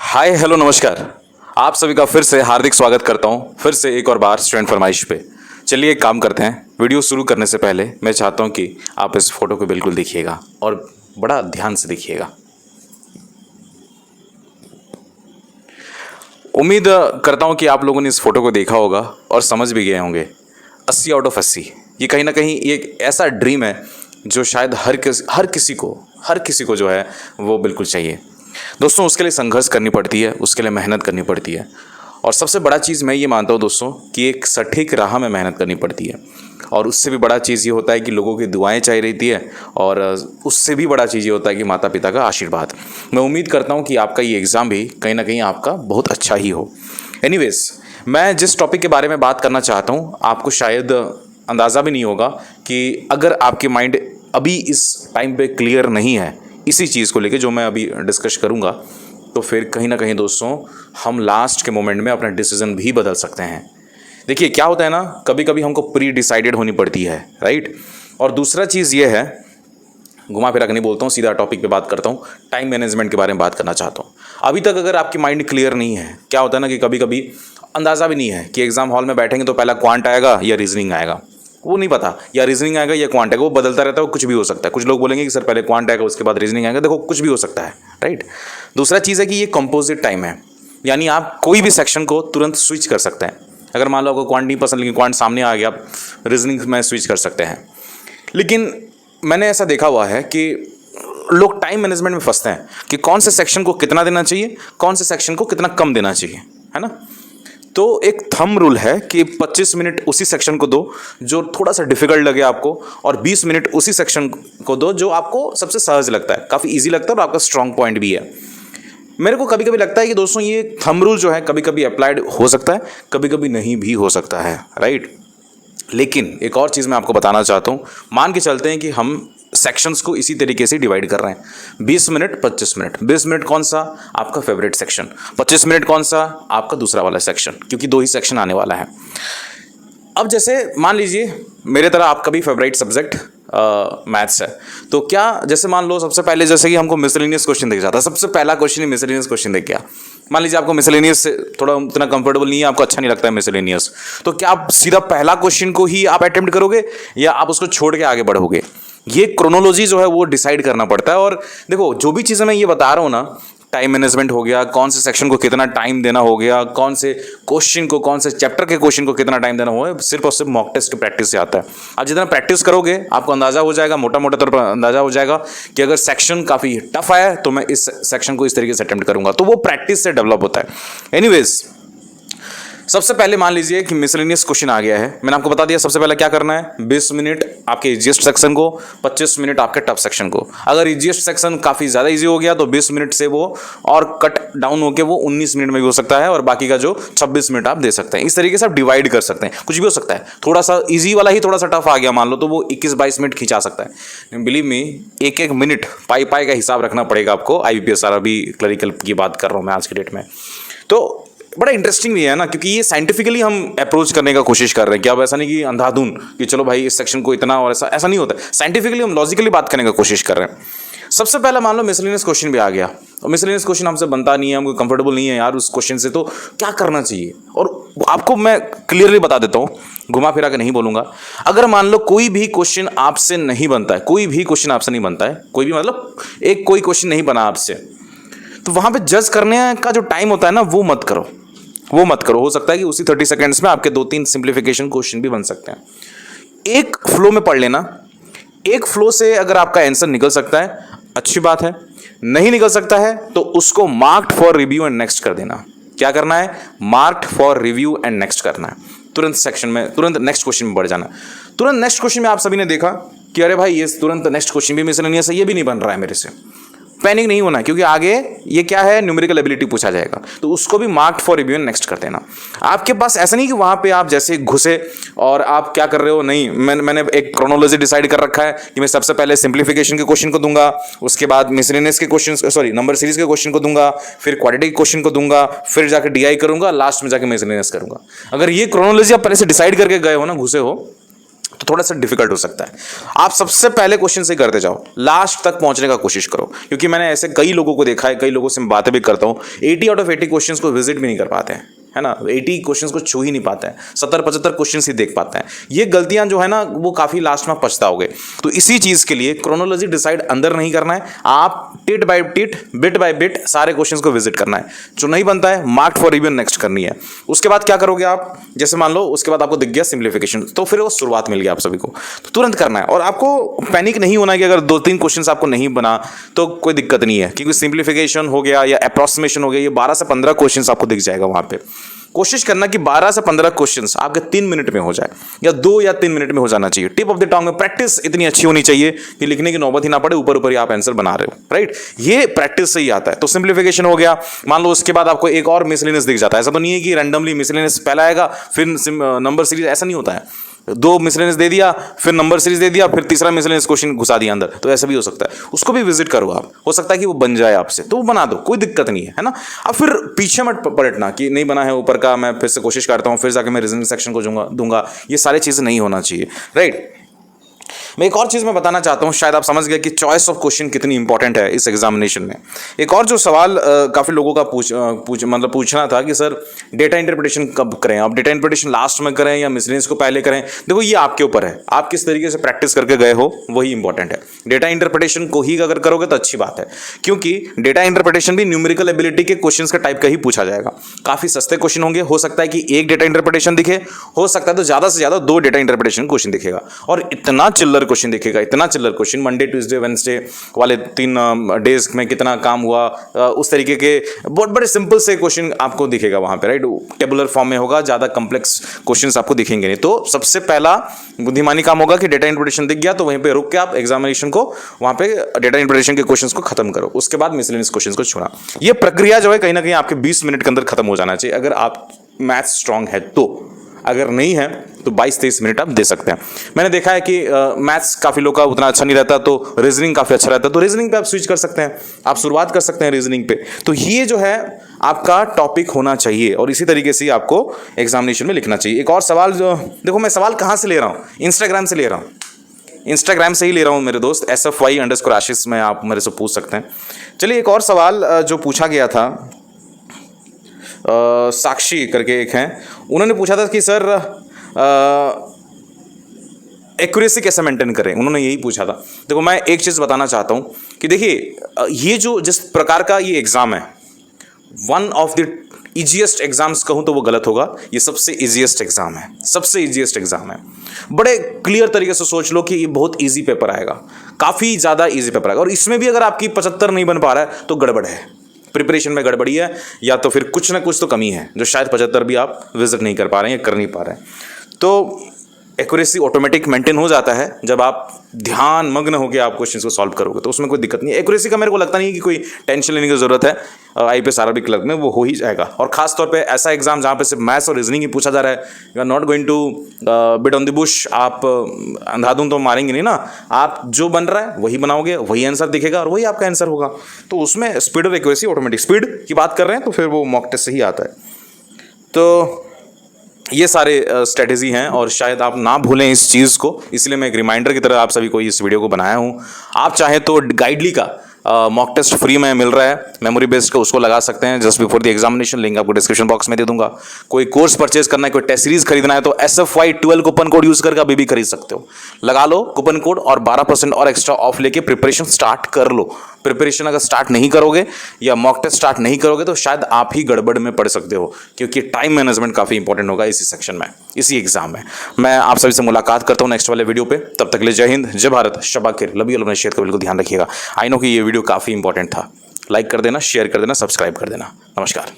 Hi hello नमस्कार। आप सभी का फिर से हार्दिक स्वागत करता हूं फिर से एक और बार स्टूडेंट फरमाइश पे। चलिए एक काम करते हैं, वीडियो शुरू करने से पहले मैं चाहता हूं कि आप इस फोटो को बिल्कुल देखिएगा और बड़ा ध्यान से देखिएगा। उम्मीद करता हूं कि आप लोगों ने इस फोटो को देखा होगा और समझ भी गए होंगे। 80 आउट ऑफ 80 ये कहीं ना कहीं एक ऐसा ड्रीम है जो शायद हर किसी को जो है वो बिल्कुल चाहिए। दोस्तों उसके लिए संघर्ष करनी पड़ती है, उसके लिए मेहनत करनी पड़ती है और सबसे बड़ा चीज़ मैं ये मानता हूँ दोस्तों कि एक सटीक राह में मेहनत करनी पड़ती है। और उससे भी बड़ा चीज़ ये होता है कि लोगों की दुआएं चाहिए रहती है और उससे भी बड़ा चीज़ ये होता है कि माता पिता का आशीर्वाद। मैं उम्मीद करता हूँ कि आपका ये एग्ज़ाम भी कहीं ना कहीं आपका बहुत अच्छा ही हो। एनीवेज, मैं जिस टॉपिक के बारे में बात करना चाहता हूँ आपको शायद अंदाज़ा भी नहीं होगा कि अगर आपके माइंड अभी इस टाइम पे क्लियर नहीं है इसी चीज़ को लेके जो मैं अभी डिस्कस करूँगा, तो फिर कहीं ना कहीं दोस्तों हम लास्ट के मोमेंट में अपना डिसीजन भी बदल सकते हैं। देखिए क्या होता है ना, कभी कभी हमको प्री डिसाइडेड होनी पड़ती है, राइट। और दूसरा चीज़ ये है, घुमा फिरा के नहीं बोलता हूँ, सीधा टॉपिक पे बात करता हूँ, टाइम मैनेजमेंट के बारे में बात करना चाहता हूँ। अभी तक अगर आपकी माइंड क्लियर नहीं है, क्या होता है ना कि कभी कभी अंदाज़ा भी नहीं है कि एग्जाम हॉल में बैठेंगे तो पहला क्वांट आएगा या रीजनिंग आएगा, वो नहीं पता, या रीजनिंग आएगा या क्वांट आएगा, वो बदलता रहता है, वो कुछ भी हो सकता है। कुछ लोग बोलेंगे कि सर पहले क्वांट आएगा उसके बाद रीजनिंग आएगा, देखो कुछ भी हो सकता है, राइट। दूसरा चीज़ है कि ये कंपोजिट टाइम है, यानी आप कोई भी सेक्शन को तुरंत स्विच कर सकते हैं। अगर मान लो आपको क्वांट नहीं पसंद लेकिन क्वांट सामने आ गया, आप रीजनिंग में स्विच कर सकते हैं। लेकिन मैंने ऐसा देखा हुआ है कि लोग टाइम मैनेजमेंट में फंसते हैं कि कौन से सेक्शन को कितना देना चाहिए, कौन से सेक्शन को कितना कम देना चाहिए, है ना। तो एक थंब रूल है कि 25 मिनट उसी सेक्शन को दो जो थोड़ा सा डिफिकल्ट लगे आपको, और 20 मिनट उसी सेक्शन को दो जो आपको सबसे सहज लगता है, काफ़ी इजी लगता है और आपका स्ट्रांग पॉइंट भी है। मेरे को कभी कभी लगता है कि दोस्तों ये थंब रूल जो है कभी कभी अप्लाइड हो सकता है, कभी कभी नहीं भी हो सकता है, राइट। लेकिन एक और चीज़ मैं आपको बताना चाहता हूँ, मान के चलते हैं कि हम सेक्शंस को इसी तरीके से डिवाइड कर रहे हैं, 20 मिनट 25 मिनट। 20 मिनट कौन सा? आपका फेवरेट सेक्शन। 25 मिनट कौन सा? आपका दूसरा वाला सेक्शन, क्योंकि दो ही सेक्शन आने वाला है। अब जैसे मान लीजिए मेरे तरह आपका भी फेवरेट सब्जेक्ट मैथ्स है, तो क्या जैसे मान लो सबसे पहले जैसे कि हमको मिसलेनियस क्वेश्चन दिख जाता है, सबसे पहला क्वेश्चन ही मिसलेनियस क्वेश्चन दिख गया। मान लीजिए आपको मिसलेनियस से थोड़ा उतना कंफर्टेबल नहीं है, आपको अच्छा नहीं लगता है मिसलेनियस, तो क्या आप सीधा पहला क्वेश्चन को ही आप अटेम्प्ट करोगे या आप उसको छोड़ के आगे बढ़ोगे? ये क्रोनोलॉजी जो है वो डिसाइड करना पड़ता है। और देखो जो भी चीज़ें मैं ये बता रहा हूँ ना, टाइम मैनेजमेंट हो गया, कौन से सेक्शन को कितना टाइम देना हो गया, कौन से क्वेश्चन को, कौन से चैप्टर के क्वेश्चन को कितना टाइम देना होगा, सिर्फ और सिर्फ मॉक टेस्ट की प्रैक्टिस से आता है। आप जितना प्रैक्टिस करोगे आपको अंदाजा हो जाएगा, मोटा मोटा तौर पर अंदाजा हो जाएगा कि अगर सेक्शन काफ़ी टफ आया तो मैं इस सेक्शन को इस तरीके से अटेम्प्ट करूंगा, तो वो प्रैक्टिस से डेवलप होता है। एनीवेज, सबसे पहले मान लीजिए कि मिसलेनियस क्वेश्चन आ गया है, मैंने आपको बता दिया सबसे पहले क्या करना है, 20 मिनट आपके इजीएस्ट सेक्शन को, 25 मिनट आपके टफ सेक्शन को। अगर इजीएस्ट सेक्शन काफ़ी ज़्यादा इजी हो गया तो 20 मिनट से वो और कट डाउन होकर वो 19 मिनट में भी हो सकता है, और बाकी का जो 26 मिनट आप दे सकते हैं। इस तरीके से आप डिवाइड कर सकते हैं, कुछ भी हो सकता है। थोड़ा सा ईजी वाला ही थोड़ा सा टफ आ गया मान लो, तो वो 21-22 मिनट खिंचा सकता है। बिलीव मी, एक एक मिनट पाई पाई का हिसाब रखना पड़ेगा आपको। IBPS अभी क्लरिकल की बात कर रहा हूँ मैं आज के डेट में। तो बड़ा इंटरेस्टिंग भी है ना, क्योंकि ये साइंटिफिकली हम अप्रोच करने का कोशिश कर रहे हैं कि अब ऐसा नहीं कि अंधाधुन कि चलो भाई इस सेक्शन को इतना, और ऐसा नहीं होता है। साइंटिफिकली हम लॉजिकली बात करने का कोशिश कर रहे हैं। सबसे पहला मान लो मिसलेनियस क्वेश्चन भी आ गया, और मिसलेनियस क्वेश्चन हमसे बनता नहीं है, हमको कंफर्टेबल नहीं है यार उस क्वेश्चन से, तो क्या करना चाहिए? और आपको मैं क्लियरली बता देता हूँ, घुमा फिरा के नहीं बोलूँगा। अगर मान लो कोई भी क्वेश्चन आपसे नहीं बनता है, कोई भी क्वेश्चन आपसे नहीं बनता है, कोई भी मतलब एक कोई क्वेश्चन नहीं बना आपसे, तो वहाँ पर जज करने का जो टाइम होता है ना, वो मत करो। हो सकता है कि उसी 30 सेकेंड्स में आपके 2-3 सिंप्लीफिकेशन क्वेश्चन भी बन सकते हैं। एक फ्लो में पढ़ लेना, एक फ्लो से अगर आपका आंसर निकल सकता है अच्छी बात है, नहीं निकल सकता है तो उसको marked for review and next कर देना। क्या करना है? Marked for review and next करना है। तुरंत सेक्शन में, तुरंत नेक्स्ट क्वेश्चन में बढ़ जाना। तुरंत नेक्स्ट क्वेश्चन में आप सभी ने देखा कि अरे भाई ये तुरंत नेक्स्ट क्वेश्चन भी मिसलेनियस है, ये भी नहीं बन रहा है मेरे से। पैनिक नहीं होना, क्योंकि आगे ये क्या है, न्यूमेरिकल एबिलिटी पूछा जाएगा, तो उसको भी मार्क्ड फॉर रिव्यू नेक्स्ट कर देना। आपके पास ऐसा नहीं कि वहाँ पे आप जैसे घुसे और आप क्या कर रहे हो, नहीं, मैंने एक क्रोनोलॉजी डिसाइड कर रखा है कि मैं सबसे पहले सिंप्लीफिकेशन के क्वेश्चन को दूंगा, उसके बाद मिसलेनियस के क्वेश्चन, सॉरी नंबर सीरीज के क्वेश्चन को दूंगा, फिर क्वाड्रेटिक क्वेश्चन को दूंगा, फिर जाकर DI करूंगा, लास्ट में जाकर मिसलेनियस करूंगा। अगर ये क्रोनोलॉजी आप पहले से डिसाइड करके गए हो ना, घुसे हो, तो थोड़ा सा डिफिकल्ट हो सकता है। आप सबसे पहले क्वेश्चन से करते जाओ, लास्ट तक पहुंचने का कोशिश करो, क्योंकि मैंने ऐसे कई लोगों को देखा है, कई लोगों से मैं बातें भी करता हूँ, 80 आउट ऑफ 80 क्वेश्चंस को विजिट भी नहीं कर पाते हैं, है ना, 80 क्वेश्चंस को छू ही नहीं पाते हैं, 70-75 क्वेश्चंस ही देख पाते हैं। ये गलतियां जो है ना वो काफी लास्ट में पछताओगे। तो इसी चीज के लिए क्रोनोलॉजी डिसाइड अंदर नहीं करना है, आप tit by tit, bit by bit सारे क्वेश्चंस को विजिट करना है। जो नहीं बनता है मार्क फॉर रिवीजन नेक्स्ट करनी है। उसके बाद क्या करोगे आप, जैसे मान लो उसके बाद आपको दिख गया सिंप्लीफिकेशन, तो फिर वो शुरुआत मिल गया आप सभी को, तो तुरंत करना है। और आपको पैनिक नहीं होना है कि अगर 2-3 क्वेश्चंस आपको नहीं बना तो कोई दिक्कत नहीं है, क्योंकि सिंप्लीफिकेशन हो गया या अप्रॉक्सीमेशन हो गया, ये 12 से 15 क्वेश्चंस आपको दिख जाएगा वहां पे। कोशिश करना कि 12 से 15 क्वेश्चंस आपके 3 मिनट में हो जाए, या 2 या 3 मिनट में हो जाना चाहिए। टिप ऑफ द टंग में प्रैक्टिस इतनी अच्छी होनी चाहिए कि लिखने की नौबत ही ना पड़े, ऊपर ऊपर ही आप आंसर बना रहे हो, राइट। ये प्रैक्टिस से ही आता है। तो सिंप्लीफिकेशन हो गया, मान लो उसके बाद आपको एक और मिसलेनियस दिख जाता है। ऐसा तो नहीं है कि रैंडमली मिसलेनियस पहला आएगा फिर नंबर सीरीज, ऐसा नहीं होता है। 2 मिसलेनियस दे दिया, फिर नंबर सीरीज दे दिया, फिर तीसरा मिसलेनियस क्वेश्चन घुसा दिया अंदर, तो ऐसा भी हो सकता है। उसको भी विजिट करो आप, हो सकता है कि वो बन जाए आपसे, तो वो बना दो, कोई दिक्कत नहीं है ना। अब फिर पीछे मत पलटना कि नहीं बना है ऊपर का, मैं फिर से कोशिश करता हूँ, फिर जाके मैं रीजनिंग सेक्शन को दूंगा। ये सारी चीजें नहीं होना चाहिए, राइट। मैं एक और चीज मैं बताना चाहता हूं, शायद आप समझ गए कि चॉइस ऑफ क्वेश्चन कितनी इंपॉर्टेंट है इस एग्जामिनेशन में। एक और जो सवाल काफी लोगों का पूछना था कि सर डेटा इंटरप्रिटेशन कब करें, आप डेटा इंटरप्रिटेशन लास्ट में करें या मिसलेनियस को पहले करें। देखो ये आपके ऊपर है, आप किस तरीके से प्रैक्टिस करके गए हो वही इंपॉर्टेंट है। डेटा इंटरप्रिटेशन को ही अगर करोगे तो अच्छी बात है, क्योंकि डेटा इंटरप्रिटेशन भी न्यूमेरिकल एबिलिटी के क्वेश्चन का टाइप का ही पूछा जाएगा। काफी सस्ते क्वेश्चन होंगे, हो सकता है कि एक डेटा इंटरप्रिटेशन दिखे, हो सकता है तो ज्यादा से ज्यादा 2 डेटा इंटरप्रिटेशन क्वेश्चन दिखेगा, और इतना चिल्लर क्वेश्चन दिखेगा, इतना चिल्लर क्वेश्चन। मंडे ट्यूसडे वेडनेसडे वाले 3 डेज में कितना काम हुआ, उस तरीके के बहुत बड़े सिंपल से क्वेश्चन आपको दिखेगा वहां पे, राइट। टेबुलर फॉर्म में होगा, ज्यादा कॉम्प्लेक्स क्वेश्चंस आपको दिखेंगे नहीं। तो सबसे पहला बुद्धिमानी काम होगा कि डेटा इंटरप्रिटेशन दिख गया तो वहीं पे रुक के आप एग्जामिनेशन को वहां पे डेटा इंटरप्रिटेशन के क्वेश्चंस को खत्म करो, उसके बाद मिसलेनियस क्वेश्चंस को छोड़ा। ये प्रक्रिया जो है कहीं ना कहीं आपके 20 मिनट के अंदर खत्म हो जाना चाहिए, अगर आप मैथ्स स्ट्रांग है तो। अगर नहीं है तो 22-23 मिनट आप दे सकते हैं। मैंने देखा है कि मैथ्स काफी लोग का उतना अच्छा नहीं रहता, तो रीजनिंग काफी अच्छा रहता है, तो रीजनिंग पे आप स्विच कर सकते हैं, आप शुरुआत कर सकते हैं रीजनिंग पे। तो ये जो है आपका टॉपिक होना चाहिए, और इसी तरीके से आपको एग्जामिनेशन में लिखना चाहिए। एक और सवाल जो देखो, मैं सवाल कहाँ से ले रहा हूँ, इंस्टाग्राम से ले रहा हूँ, इंस्टाग्राम से ही ले रहा हूँ मेरे दोस्त, SFY_आशीष में आप मेरे से पूछ सकते हैं। चलिए एक और सवाल जो पूछा गया था, साक्षी करके एक हैं, उन्होंने पूछा था कि सर एक्यूरेसी कैसे मेंटेन करें, उन्होंने यही पूछा था। देखो मैं एक चीज़ बताना चाहता हूँ कि देखिए ये जो जिस प्रकार का ये एग्ज़ाम है, one of the easiest exams कहूँ तो वो गलत होगा, ये सबसे ईजीएस्ट एग्जाम है, सबसे ईजीएस्ट एग्जाम है। बड़े क्लियर तरीके से सोच लो कि ये बहुत ईजी पेपर आएगा, काफ़ी ज़्यादा ईजी पेपर आएगा, और इसमें भी अगर आपकी 75 नहीं बन पा रहा है तो गड़बड़ है, प्रिपरेशन में गड़बड़ी है, या तो फिर कुछ ना कुछ तो कमी है, जो शायद 75 भी आप विजिट नहीं कर पा रहे हैं या कर नहीं पा रहे हैं। तो एक्यूरेसी ऑटोमेटिक मेंटेन हो जाता है जब आप ध्यान मग्न होकर आप क्वेश्चन को सॉल्व करोगे, तो उसमें कोई दिक्कत नहीं है। एक्यूरेसी का मेरे को लगता नहीं कि कोई टेंशन लेने की जरूरत है, IPS RRB क्लर्क में वो हो ही जाएगा। और खास तौर पे ऐसा एग्जाम जहाँ पे सिर्फ मैथ्स और रीजनिंग ही पूछा जा रहा है, you are not going to beat on the bush, आप अंधाधुंध तो मारेंगे नहीं ना, आप जो बन रहा है वही बनाओगे, वही आंसर दिखेगा और वही आपका आंसर होगा। तो उसमें स्पीड और एक्यूरेसी ऑटोमेटिक, स्पीड की बात कर रहे हैं तो फिर वो मॉक टेस्ट से ही आता है। तो ये सारे स्ट्रेटेजी हैं, और शायद आप ना भूलें इस चीज़ को, इसलिए मैं एक रिमाइंडर की तरह आप सभी को इस वीडियो को बनाया हूँ। आप चाहे तो गाइडली का मॉक टेस्ट फ्री में मिल रहा है, मेमोरी बेस्ड का, उसको लगा सकते हैं just before the examination, link आपको डिस्क्रिप्शन बॉक्स में दे दूंगा। कोई कोर्स परचेज करना है, कोई टेस्ट सीरीज खरीदना है तो SFY12 कूपन कोड यूज करके अभी भी खरीद सकते हो, लगा लो कूपन कोड और 12% और एक्स्ट्रा ऑफ लेके प्रिपरेशन स्टार्ट कर लो। प्रिपरेशन अगर स्टार्ट नहीं करोगे या मॉक टेस्ट स्टार्ट नहीं करोगे तो शायद आप ही गड़बड़ में पड़ सकते हो, क्योंकि टाइम मैनेजमेंट काफी इंपॉर्टेंट होगा इसी सेक्शन में, इसी एग्जाम में। मैं आप सभी से मुलाकात करता हूं नेक्स्ट वाले वीडियो पे, तब तक ले जय हिंद, जय भारत, शबा खैर, लव यू, अपने शेयर का बिल्कुल ध्यान रखिएगा। आई नो कि ये वीडियो काफी इंपॉर्टेंट था, लाइक कर देना, शेयर कर देना, सब्सक्राइब कर देना। नमस्कार।